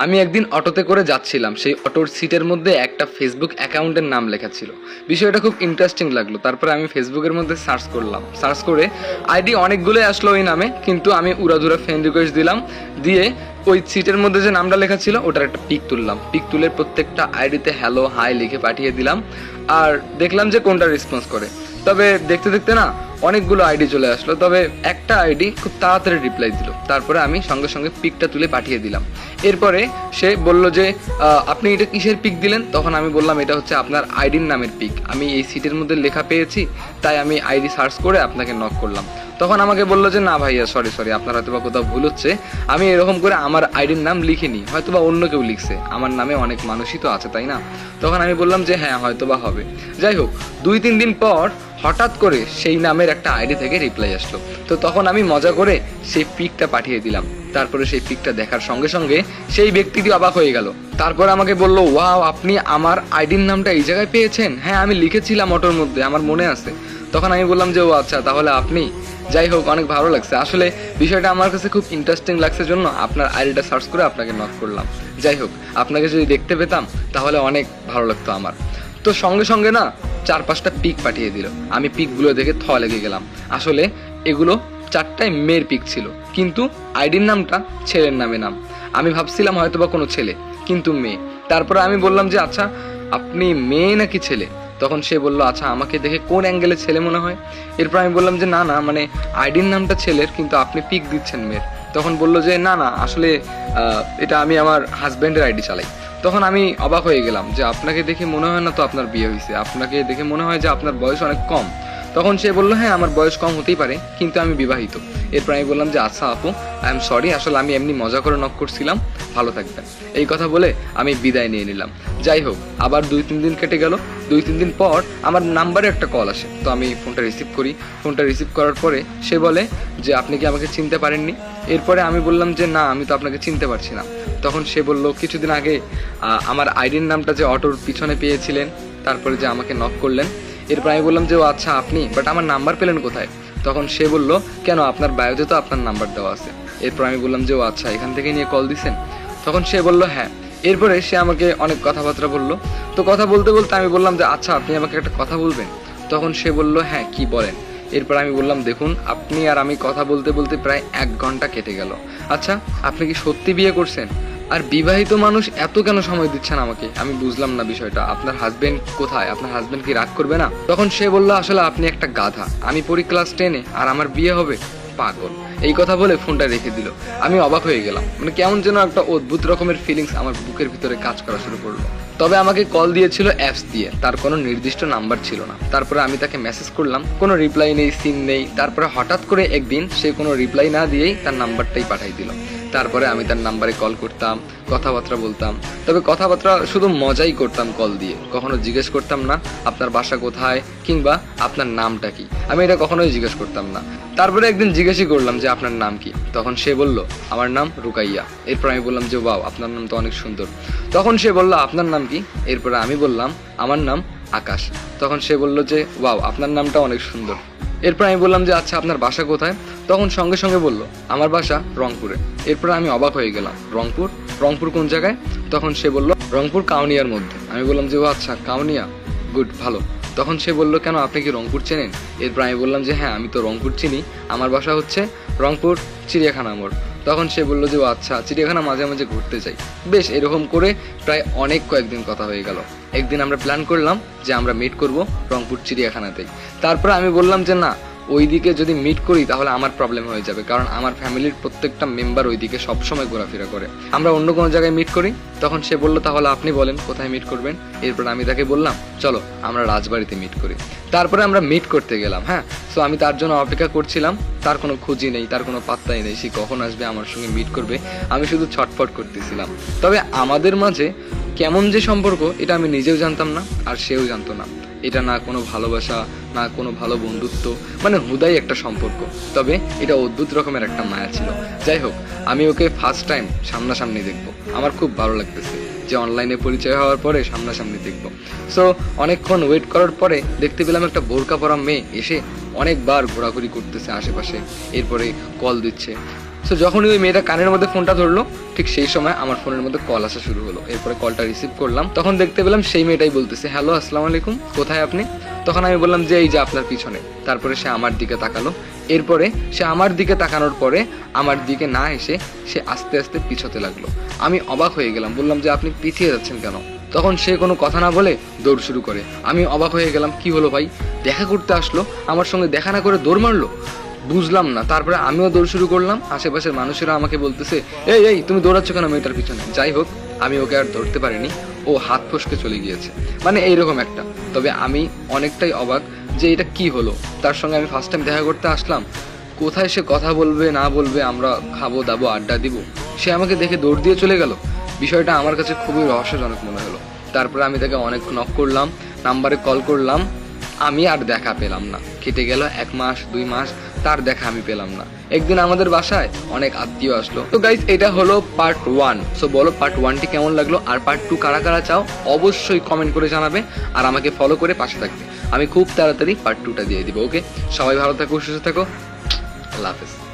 আমি একদিন অটোতে করে যাচ্ছিলাম, সেই অটোর সিটের মধ্যে একটা ফেসবুক অ্যাকাউন্টের নাম লেখা ছিল। বিষয়টা খুব ইন্টারেস্টিং লাগলো। তারপরে আমি ফেসবুকের মধ্যে সার্চ করলাম, সার্চ করে আইডি অনেকগুলোই আসলো ওই নামে, কিন্তু আমি উড়াধুরা ফ্রেন্ড রিকোয়েস্ট দিলাম, দিয়ে ওই সিটের মধ্যে যে নামটা লেখা ছিল ওটার একটা পিক তুললাম, পিক তুলে প্রত্যেকটা আইডিতে হ্যালো হাই লিখে পাঠিয়ে দিলাম, আর দেখলাম যে কোনটা রেসপন্স করে। তবে দেখতে দেখতে না অনেকগুলো আইডি চলে আসলো, তবে একটা আইডি খুব তাড়াতাড়ি রিপ্লাই দিল। তারপরে আমি সঙ্গে সঙ্গে পিকটা তুলে পাঠিয়ে দিলাম। এরপরে সে বলল যে আপনি এটা কিসের পিক দিলেন? তখন আমি বললাম এটা হচ্ছে আপনার আইডির নামের পিক, আমি এই সিটের মধ্যে লেখা পেয়েছি তাই আমি আইডি সার্চ করে আপনাকে নক করলাম। তখন আমাকে বললো যে না ভাইয়া সরি আপনার হয়তো বা কোথাও ভুল হচ্ছে, আমি এরকম করে আমার আইডির নাম লিখিনি, হয়তো বা অন্য কেউ লিখছে, আমার নামে অনেক মানুষই তো আছে তাই না? তখন আমি বললাম যে হ্যাঁ হয়তো বা হবে। যাই হোক, 2-3 দিন পর হঠাৎ করে সেই নামের একটা আইডি থেকে রিপ্লাই আসলো। তো তখন আমি মজা করে সেই পিকটা পাঠিয়ে দিলাম। তারপরে সেই পিকটা দেখার সঙ্গে সঙ্গে সেই ব্যক্তিটি অবাক হয়ে গেল। তারপরে আমাকে বললো, ওয়াও আপনি আমার আইডির নামটা এই জায়গায় পেয়েছেন? হ্যাঁ আমি লিখেছিলাম অটোর মধ্যে, আমার মনে আছে। তখন আমি বললাম যে ও আচ্ছা তাহলে আপনি। যাই হোক, অনেক ভালো লাগছে আসলে, বিষয়টা আমার কাছে খুব ইন্টারেস্টিং লাগছে জন্য আপনার আইডিটা সার্চ করে আপনাকে নক করলাম। যাই হোক, আপনাকে যদি দেখতে পেতাম তাহলে অনেক ভালো লাগতো আমার। তো সঙ্গে সঙ্গে না 4-5টা পিক পাঠিয়ে দিল। আমি পিকগুলো দেখে লেগে গেলাম। আসলে এগুলো 4টাই মেয়ের পিক ছিল, কিন্তু আইডির নামটা ছেলের নামে নাম। আমি ভাবছিলাম হয়তো বা কোনো ছেলে, কিন্তু মেয়ে। তারপরে আমি বললাম যে আচ্ছা আপনি মেয়ে নাকি ছেলে? তখন সে বললো আচ্ছা আমাকে দেখে কোন অ্যাঙ্গেলে ছেলে মনে হয়? এরপর আমি বললাম যে না মানে আইডির নামটা ছেলের, কিন্তু আপনি পিক দিচ্ছেন মেয়ের। তখন বললো যে না আসলে এটা আমি আমার হাজব্যান্ডের আইডি চালাই। তখন আমি অবাক হয়ে গেলাম যে আপনাকে দেখে মনে হয় না তো আপনার বিয়ে হয়েছে, আপনাকে দেখে মনে হয় যে আপনার বয়স অনেক কম। তখন সে বললো হ্যাঁ আমার বয়স কম হতেই পারে, কিন্তু আমি বিবাহিত। এরপর আমি বললাম যে আচ্ছা আপু, আই এম সরি, আসলে আমি এমনি মজা করে নক করছিলাম, ভালো থাকবেন। এই কথা বলে আমি বিদায় নিয়ে নিলাম। যাই হোক, আবার 2-3 দিন কেটে গেল। 2-3 দিন পর আমার নাম্বারে একটা কল আসে, তো আমি ফোনটা রিসিভ করি। ফোনটা রিসিভ করার পরে সে বলে যে আপনি কি আমাকে চিনতে পারেননি? এরপরে আমি বললাম যে না আমি তো আপনাকে চিনতে পারছি না। তখন সে বলল কিছুদিন আগে আমার আইডির নামটা যে অটোর পিছনে পেয়েছিলেন, তারপরে যে আমাকে নক করলেন। এরপর আমি বললাম যে ও আচ্ছা আপনি, বাট আমার নাম্বার পেলেন কোথায়? তখন সে বলল কেন, আপনার বায়োতে তো আপনার নাম্বার দেওয়া আছে। এরপর আমি বললাম যে ও আচ্ছা এখান থেকে নিয়ে কল দিছেন? তখন সে বলল হ্যাঁ। এরপরে সে আমাকে অনেক কথাবার্তা বললো। তো কথা বলতে বলতে আমি বললাম যে আচ্ছা আপনি আমাকে একটা কথা বলবেন? তখন সে বলল হ্যাঁ কি বলেন। এরপর আমি বললাম দেখুন আপনি আর আমি কথা বলতে বলতে প্রায় 1 ঘন্টা কেটে গেল। আচ্ছা আপনি কি সত্যি বিয়ে করছেন? আর বিবাহিত মানুষ এত কেন সময় দিচ্ছেন আমাকে? আমি বুঝলাম না বিষয়টা। আপনার হাজবেন্ড কোথায়? আপনার হাজবেন্ড কি রাগ করবে না? তখন সে বলল আসলে আপনি একটা গাধা, আমি পড়ি ক্লাস 10-এ আর আমার বিয়ে হবে? পাগল। এই কথা বলে ফোনটা রেখে দিল। আমি অবাক হয়ে গেলাম, মানে কেমন যেন একটা অদ্ভুত রকমের ফিলিংস আমার বুকের ভিতরে কাজ করা শুরু করলো। তবে আমাকে কল দিয়েছিল অ্যাপস দিয়ে, তার কোনো নির্দিষ্ট নাম্বার ছিল না। তারপরে আমি তাকে মেসেজ করলাম, কোনো রিপ্লাই নেই, সিন নেই। তারপরে হঠাৎ করে একদিন সে কোনো রিপ্লাই না দিয়েই তার নাম্বারটাই পাঠাই দিল। তারপরে আমি তার নাম্বারে কল করতাম, কথাবার্তা বলতাম। তবে কথাবার্তা শুধু মজাই করতাম কল দিয়ে, কখনো জিজ্ঞেস করতাম না আপনার বাসা কোথায় কিংবা আপনার নামটা কি, আমি এটা কখনোই জিজ্ঞেস করতাম না। তারপরে একদিন জিজ্ঞেসই করলাম যে আপনার নাম কি? তখন সে বলল আমার নাম রুকাইয়া। এরপর আমি বললাম যে ওয়াও আপনার নাম তো অনেক সুন্দর। তখন সে বলল আপনার নাম কি? এরপরে আমি বললাম আমার নাম আকাশ। তখন সে বলল যে ওয়াও আপনার নামটা অনেক সুন্দর। এরপর আমি বললাম যে আচ্ছা আপনার বাসা কোথায়? তখন সঙ্গে সঙ্গে বলল আমার বাসা রংপুরে। এরপর আমি অবাক হয়ে গেলাম, রংপুর? রংপুর কোন জায়গায়? তখন সে বলল রংপুর কাউনিয়ার মধ্যে। আমি বললাম যে ও আচ্ছা কাউনিয়া, গুড, ভালো। তখন সে বলল কেন, আপনি কি রংপুর চেনেন? এরপর আমি বললাম যে হ্যাঁ আমি তো রংপুর চিনি, আমার বাসা হচ্ছে রংপুর চিড়িয়াখানা মোড়। তখন সে বললো যে ও আচ্ছা চিড়িয়াখানা মাঝে মাঝে ঘুরতে যাই। বেশ, এরকম করে প্রায় কয়েকদিন কথা হয়ে গেল। একদিন আমরা প্ল্যান করলাম যে আমরা মিট করব রংপুর চিড়িয়াখানাতেই। তারপরে আমি বললাম যে না, ওইদিকে যদি মিট করি তাহলে আমার প্রবলেম হয়ে যাবে, কারণ আমার ফ্যামিলির প্রত্যেকটা মেম্বার ওইদিকে সবসময় ঘোরাফেরা করে, আমরা অন্য কোনো জায়গায় মিট করি। তখন সে বললো তাহলে আপনি বলেন কোথায় মিট করবেন? এরপর আমি তাকে বললাম চলো আমরা রাজবাড়িতে মিট করি। তারপরে আমরা মিট করতে গেলাম। হ্যাঁ, সো আমি তার জন্য অপেক্ষা করছিলাম, তার কোনো খুঁজই নেই, তার কোনো পাত্তাই নেই, সে কখন আসবে আমার সঙ্গে মিট করবে, আমি শুধু ছটফট করতেছিলাম। তবে আমাদের মাঝে কেমন যে সম্পর্ক এটা আমি নিজেও জানতাম না, আর সেও জানতো না। এটা না কোনো ভালোবাসা, না কোনো ভালো বন্ধুত্ব, মানে হুদাই একটা সম্পর্ক। তবে এটা অদ্ভুত রকমের একটা মায়া ছিল। যাই হোক, আমি ওকে ফার্স্ট টাইম সামনাসামনি দেখবো, আমার খুব ভালো লাগতেছে যে অনলাইনে পরিচয় হওয়ার পরে সামনাসামনি দেখবো। সো অনেকক্ষণ ওয়েট করার পরে দেখতে পেলাম একটা বোরকা পরা মেয়ে এসে অনেকবার ঘোরাঘুরি করতেছে আশেপাশে, এরপরে কল দিচ্ছে। সো যখনই ওই মেয়েটা কানের মধ্যে ফোনটা ধরলো, ঠিক সেই সময় আমার ফোনের মধ্যে কল আসা শুরু হলো। এরপরে কলটা রিসিভ করলাম, তখন দেখতে পেলাম সেই মেয়েটাই বলতেছে, হ্যালো আসসালামু আলাইকুম, কোথায় আপনি? তখন আমি বললাম যে এই যে আপনার পিছনে। তারপরে সে আমার দিকে তাকালো, এরপরে সে আমার দিকে তাকানোর পরে আমার দিকে না এসে সে আস্তে আস্তে পিছোতে লাগলো। আমি অবাক হয়ে গেলাম, বললাম যে আপনি পিছিয়ে যাচ্ছেন কেন? তখন সে কোনো কথা না বলে দৌড় শুরু করে। আমি অবাক হয়ে গেলাম, কি হলো ভাই, দেখা করতে আসলো, আমার সঙ্গে দেখা না করে দৌড় মারলো, বুঝলাম না। তারপরে আমিও দৌড় শুরু করলাম, আশেপাশের মানুষেরা আমাকে বলতেছে, এই এই তুমি দৌড়াচ্ছ কেন মেয়েটার পিছনে? যাই হোক, আমি ওকে আর ধরতে পারিনি, ও হাত ফসকে চলে গিয়েছে, মানে এইরকম একটা। তবে আমি অনেকটাই অবাক যে এটা কি হলো, তার সঙ্গে আমি ফার্স্ট টাইম দেখা করতে আসলাম, কোথায় সে কথা বলবে না বলবে, আমরা খাবো দাবো আড্ডা দিব, সে আমাকে দেখে দৌড় দিয়ে চলে গেল। বিষয়টা আমার কাছে খুবই রহস্যজনক মনে হলো। তারপরে আমি তাকে অনেক নক করলাম, নাম্বারে কল করলাম, আমি আর দেখা পেলাম না। কেটে গেল 1 মাস 2 মাস, তার দেখা আমি পেলাম না। একদিন আমাদের বাসায় অনেক আত্মীয় আসলো। তো গাইস, এটা হলো পার্ট 1। সো বলো পার্ট 1টি কেমন লাগলো, আর পার্ট 2 কারা কারা চাও অবশ্যই কমেন্ট করে জানাবে, আর আমাকে ফলো করে পাশে থাকবে। আমি খুব তাড়াতাড়ি পার্ট 2টা দিয়ে দিব। ওকে, সবাই ভালো থাকো, সুস্থ থাকো, আল্লাহ হাফেজ।